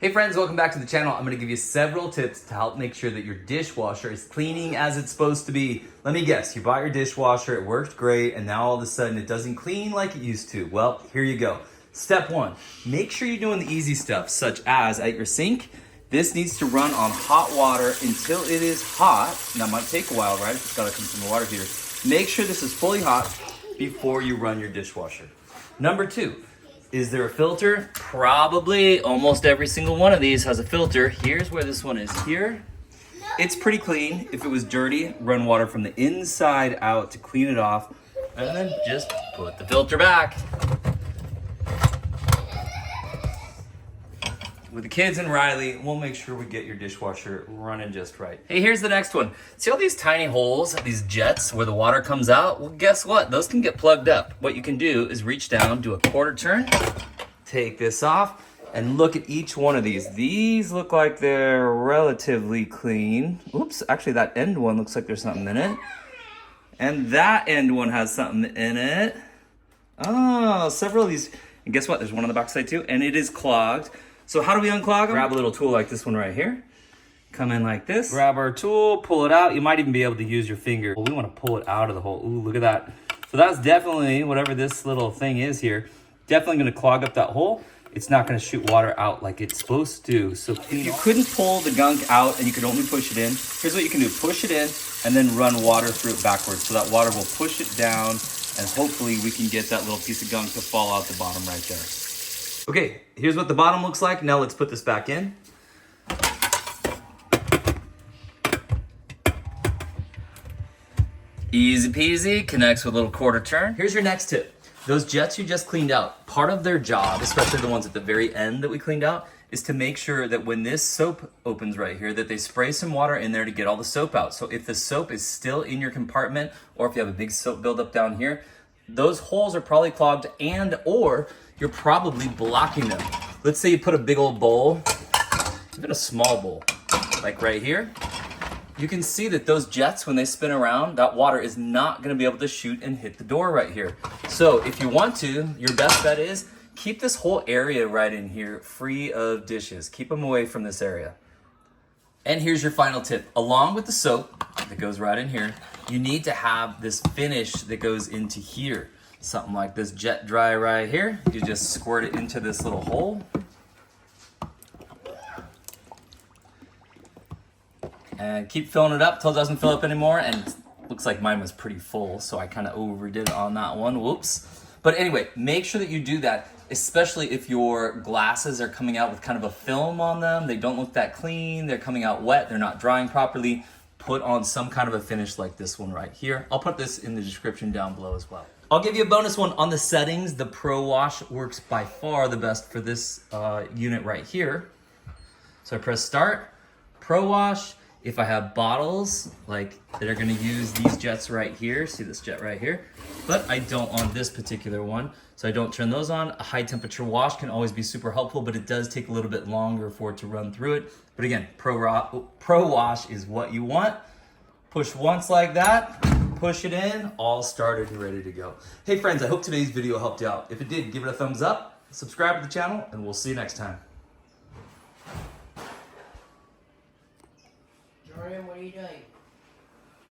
Hey friends, welcome back to the channel. I'm gonna give you several tips to help make sure that your dishwasher is cleaning as it's supposed to be. Let me guess, you bought your dishwasher, it worked great, and now all of a sudden it doesn't clean like it used to. Well, here you go. Step one, make sure you're doing the easy stuff, such as at your sink, this needs to run on hot water until it is hot. Now it might take a while, right? It's gotta come from the water heater. Make sure this is fully hot before you run your dishwasher. Number two, is there a filter? Probably. Almost every single one of these has a filter. Here's where this one is here. It's pretty clean. If it was dirty, run water from the inside out to clean it off, and then just put the filter back. With the kids and Riley, we'll make sure we get your dishwasher running just right. Hey, here's the next one. See all these tiny holes, these jets where the water comes out? Well, guess what? Those can get plugged up. What you can do is reach down, do a quarter turn, take this off, and look at each one of these. These look like they're relatively clean. Oops, actually that end one looks like there's something in it. And that end one has something in it. Oh, several of these. And guess what? There's one on the back side too, and it is clogged. So how do we unclog them? Grab a little tool like this one right here. Come in like this. Grab our tool, pull it out. You might even be able to use your finger. Well, we want to pull it out of the hole. Ooh, look at that. So that's definitely, whatever this little thing is here, definitely going to clog up that hole. It's not going to shoot water out like it's supposed to. So if you couldn't pull the gunk out and you could only push it in, here's what you can do. Push it in and then run water through it backwards. So that water will push it down and hopefully we can get that little piece of gunk to fall out the bottom right there. Okay, here's what the bottom looks like. Now let's put this back in. Easy peasy, connects with a little quarter turn. Here's your next tip. Those jets you just cleaned out, part of their job, especially the ones at the very end that we cleaned out, is to make sure that when this soap opens right here, that they spray some water in there to get all the soap out. So if the soap is still in your compartment, or if you have a big soap buildup down here, those holes are probably clogged or you're probably blocking them. Let's say you put a big old bowl, even a small bowl, like right here. You can see that those jets, when they spin around, that water is not gonna be able to shoot and hit the door right here. So if you want to, your best bet is keep this whole area right in here free of dishes. Keep them away from this area. And here's your final tip. Along with the soap that goes right in here, you need to have this finish that goes into here. Something like this jet dry right here. You just squirt it into this little hole. And keep filling it up till it doesn't fill up anymore. And looks like mine was pretty full, so I kind of overdid it on that one. Whoops. But anyway, make sure that you do that, especially if your glasses are coming out with kind of a film on them. They don't look that clean. They're coming out wet. They're not drying properly. Put on some kind of a finish like this one right here. I'll put this in the description down below as well. I'll give you a bonus one on the settings. The Pro Wash works by far the best for this unit right here. So I press start, Pro Wash. If I have bottles like that are gonna use these jets right here, see this jet right here, but I don't on this particular one, so I don't turn those on. A high temperature wash can always be super helpful, but it does take a little bit longer for it to run through it. But again, Pro Wash is what you want. Push once like that, push it in, all started and ready to go. Hey friends, I hope today's video helped you out. If it did, give it a thumbs up, subscribe to the channel, and we'll see you next time. Jordan, what are you doing?